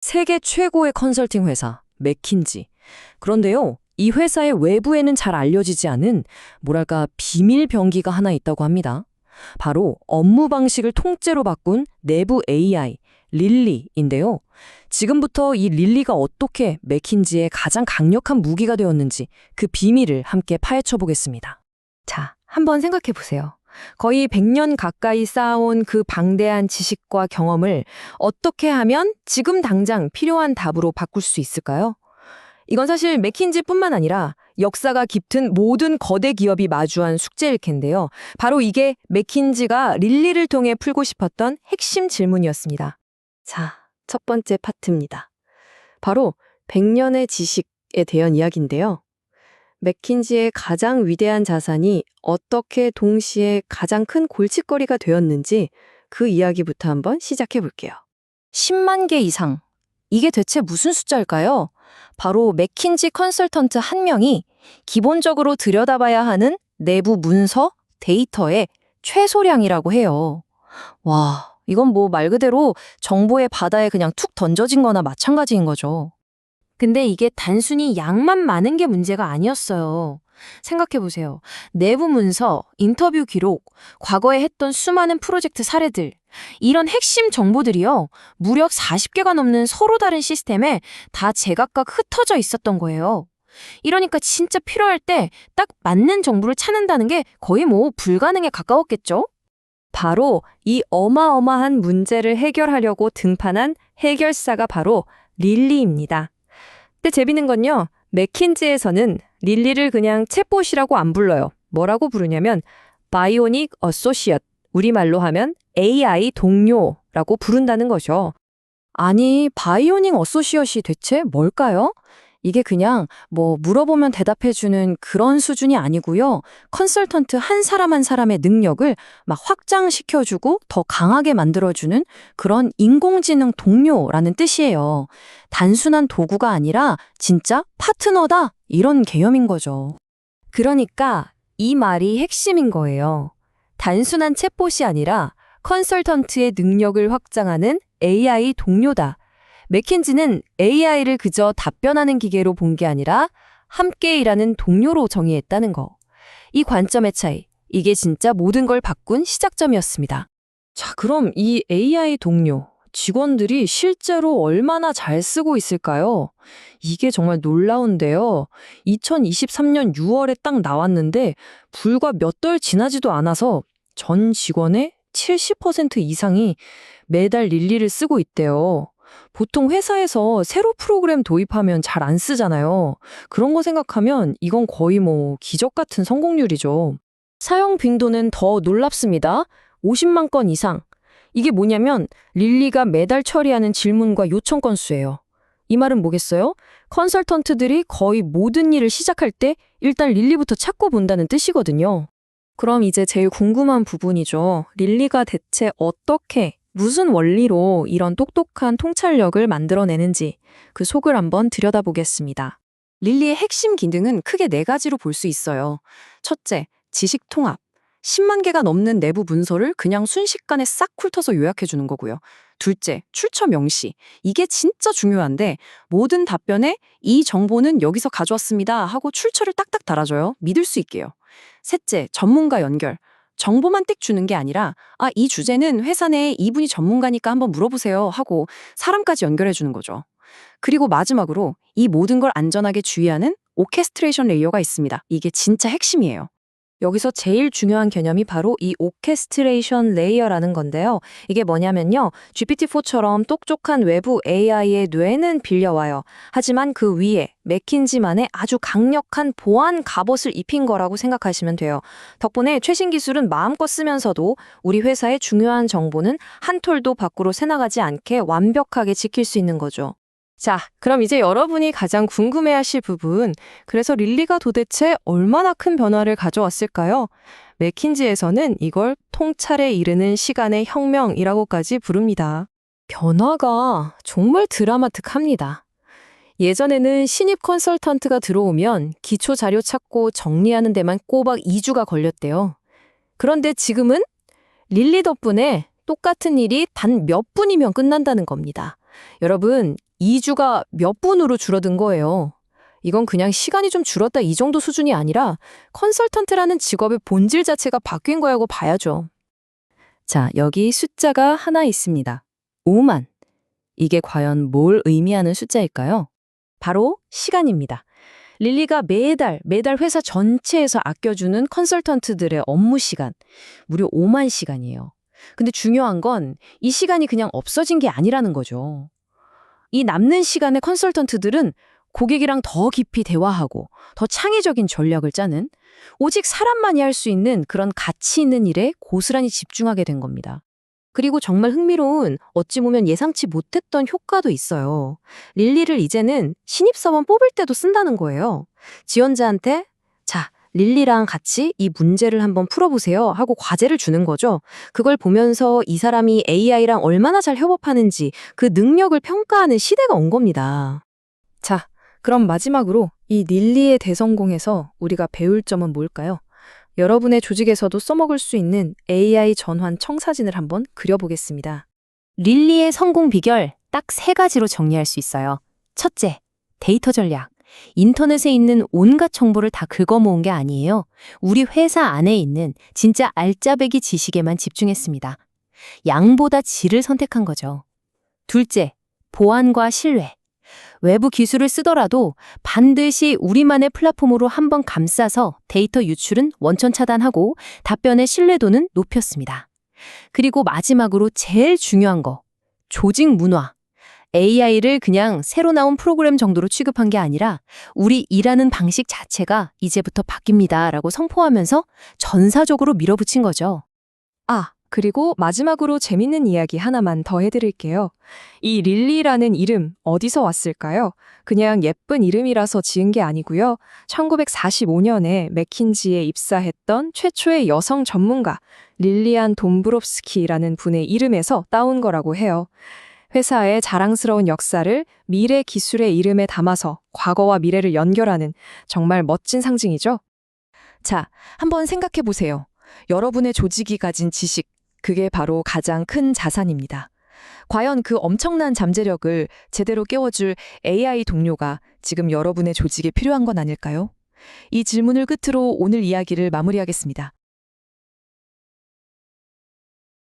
세계 최고의 컨설팅 회사, 맥킨지. 그런데요, 이 회사의 외부에는 잘 알려지지 않은, 뭐랄까, 비밀 병기가 하나 있다고 합니다. 바로 업무 방식을 통째로 바꾼 내부 AI, 릴리인데요. 지금부터 이 릴리가 어떻게 맥킨지의 가장 강력한 무기가 되었는지 그 비밀을 함께 파헤쳐 보겠습니다. 자, 한번 생각해 보세요. 거의 100년 가까이 쌓아온 그 방대한 지식과 경험을 어떻게 하면 지금 당장 필요한 답으로 바꿀 수 있을까요? 이건 사실 맥킨지뿐만 아니라 역사가 깊은 모든 거대 기업이 마주한 숙제일 텐데요. 바로 이게 맥킨지가 릴리를 통해 풀고 싶었던 핵심 질문이었습니다. 자, 첫 번째 파트입니다. 바로 100년의 지식에 대한 이야기인데요. 맥킨지의 가장 위대한 자산이 어떻게 동시에 가장 큰 골칫거리가 되었는지 그 이야기부터 한번 시작해 볼게요. 10만 개 이상. 이게 대체 무슨 숫자일까요? 바로 맥킨지 컨설턴트 한 명이 기본적으로 들여다봐야 하는 내부 문서, 데이터의 최소량이라고 해요. 와, 이건 뭐 말 그대로 정보의 바다에 그냥 툭 던져진 거나 마찬가지인 거죠. 근데 이게 단순히 양만 많은 게 문제가 아니었어요. 생각해보세요. 내부 문서, 인터뷰 기록, 과거에 했던 수많은 프로젝트 사례들, 이런 핵심 정보들이요, 무려 40개가 넘는 서로 다른 시스템에 다 제각각 흩어져 있었던 거예요. 이러니까 진짜 필요할 때 딱 맞는 정보를 찾는다는 게 거의 뭐 불가능에 가까웠겠죠? 바로 이 어마어마한 문제를 해결하려고 등판한 해결사가 바로 릴리입니다. 근데 재밌는 건요, 맥킨지에서는 릴리를 그냥 챗봇이라고 안 불러요. 뭐라고 부르냐면 바이오닉 어소시엇, 우리말로 하면 AI 동료라고 부른다는 거죠. 아니, 바이오닉 어소시엇이 대체 뭘까요? 이게 그냥 뭐 물어보면 대답해주는 그런 수준이 아니고요. 컨설턴트 한 사람 한 사람의 능력을 막 확장시켜주고 더 강하게 만들어주는 그런 인공지능 동료라는 뜻이에요. 단순한 도구가 아니라 진짜 파트너다, 이런 개념인 거죠. 그러니까 이 말이 핵심인 거예요. 단순한 챗봇이 아니라 컨설턴트의 능력을 확장하는 AI 동료다. 맥킨지는 AI를 그저 답변하는 기계로 본 게 아니라 함께 일하는 동료로 정의했다는 거. 이 관점의 차이, 이게 진짜 모든 걸 바꾼 시작점이었습니다. 자, 그럼 이 AI 동료, 직원들이 실제로 얼마나 잘 쓰고 있을까요? 이게 정말 놀라운데요. 2023년 6월에 딱 나왔는데 불과 몇 달 지나지도 않아서 전 직원의 70% 이상이 매달 릴리를 쓰고 있대요. 보통 회사에서 새로 프로그램 도입하면 잘 안 쓰잖아요. 그런 거 생각하면 이건 거의 뭐 기적 같은 성공률이죠. 사용 빈도는 더 놀랍습니다. 50만 건 이상. 이게 뭐냐면 릴리가 매달 처리하는 질문과 요청 건수예요. 이 말은 뭐겠어요? 컨설턴트들이 거의 모든 일을 시작할 때 일단 릴리부터 찾고 본다는 뜻이거든요. 그럼 이제 제일 궁금한 부분이죠. 릴리가 대체 어떻게, 무슨 원리로 이런 똑똑한 통찰력을 만들어내는지 그 속을 한번 들여다보겠습니다. 릴리의 핵심 기능은 크게 네 가지로 볼 수 있어요. 첫째, 지식 통합. 10만 개가 넘는 내부 문서를 그냥 순식간에 싹 훑어서 요약해주는 거고요. 둘째, 출처 명시. 이게 진짜 중요한데 모든 답변에 이 정보는 여기서 가져왔습니다 하고 출처를 딱딱 달아줘요. 믿을 수 있게요. 셋째, 전문가 연결. 정보만 띡 주는 게 아니라 이 주제는 회사 내에 이분이 전문가니까 한번 물어보세요 하고 사람까지 연결해 주는 거죠. 그리고 마지막으로 이 모든 걸 안전하게 주의하는 오케스트레이션 레이어가 있습니다. 이게 진짜 핵심이에요. 여기서 제일 중요한 개념이 바로 이 오케스트레이션 레이어라는 건데요. 이게 뭐냐면요, GPT-4처럼 똑똑한 외부 AI의 뇌는 빌려와요. 하지만 그 위에 맥킨지만의 아주 강력한 보안 갑옷을 입힌 거라고 생각하시면 돼요. 덕분에 최신 기술은 마음껏 쓰면서도 우리 회사의 중요한 정보는 한 톨도 밖으로 새나가지 않게 완벽하게 지킬 수 있는 거죠. 자, 그럼 이제 여러분이 가장 궁금해하실 부분, 그래서 릴리가 도대체 얼마나 큰 변화를 가져왔을까요? 맥킨지에서는 이걸 통찰에 이르는 시간의 혁명이라고까지 부릅니다. 변화가 정말 드라마틱합니다. 예전에는 신입 컨설턴트가 들어오면 기초 자료 찾고 정리하는 데만 꼬박 2주가 걸렸대요. 그런데 지금은 릴리 덕분에 똑같은 일이 단 몇 분이면 끝난다는 겁니다. 여러분, 2주가 몇 분으로 줄어든 거예요. 이건 그냥 시간이 좀 줄었다 이 정도 수준이 아니라 컨설턴트라는 직업의 본질 자체가 바뀐 거라고 봐야죠. 자, 여기 숫자가 하나 있습니다. 5만. 이게 과연 뭘 의미하는 숫자일까요? 바로 시간입니다. 릴리가 매달 회사 전체에서 아껴주는 컨설턴트들의 업무 시간, 무려 5만 시간이에요. 근데 중요한 건 이 시간이 그냥 없어진 게 아니라는 거죠. 이 남는 시간의 컨설턴트들은 고객이랑 더 깊이 대화하고 더 창의적인 전략을 짜는 오직 사람만이 할 수 있는 그런 가치 있는 일에 고스란히 집중하게 된 겁니다. 그리고 정말 흥미로운 어찌 보면 예상치 못했던 효과도 있어요. 릴리를 이제는 신입사원 뽑을 때도 쓴다는 거예요. 지원자한테 자, 릴리랑 같이 이 문제를 한번 풀어보세요 하고 과제를 주는 거죠. 그걸 보면서 이 사람이 AI랑 얼마나 잘 협업하는지 그 능력을 평가하는 시대가 온 겁니다. 자, 그럼 마지막으로 이 릴리의 대성공에서 우리가 배울 점은 뭘까요? 여러분의 조직에서도 써먹을 수 있는 AI 전환 청사진을 한번 그려보겠습니다. 릴리의 성공 비결 딱 3가지로 정리할 수 있어요. 첫째, 데이터 전략. 인터넷에 있는 온갖 정보를 다 긁어 모은 게 아니에요. 우리 회사 안에 있는 진짜 알짜배기 지식에만 집중했습니다. 양보다 질을 선택한 거죠. 둘째, 보안과 신뢰. 외부 기술을 쓰더라도 반드시 우리만의 플랫폼으로 한번 감싸서 데이터 유출은 원천 차단하고 답변의 신뢰도는 높였습니다. 그리고 마지막으로 제일 중요한 거, 조직 문화. AI를 그냥 새로 나온 프로그램 정도로 취급한 게 아니라 우리 일하는 방식 자체가 이제부터 바뀝니다 라고 선포하면서 전사적으로 밀어붙인 거죠. 그리고 마지막으로 재밌는 이야기 하나만 더 해드릴게요. 이 릴리라는 이름 어디서 왔을까요? 그냥 예쁜 이름이라서 지은 게 아니고요. 1945년에 맥킨지에 입사했던 최초의 여성 전문가 릴리안 돔브롭스키라는 분의 이름에서 따온 거라고 해요. 회사의 자랑스러운 역사를 미래 기술의 이름에 담아서 과거와 미래를 연결하는 정말 멋진 상징이죠. 자, 한번 생각해 보세요. 여러분의 조직이 가진 지식, 그게 바로 가장 큰 자산입니다. 과연 그 엄청난 잠재력을 제대로 깨워줄 AI 동료가 지금 여러분의 조직에 필요한 건 아닐까요? 이 질문을 끝으로 오늘 이야기를 마무리하겠습니다.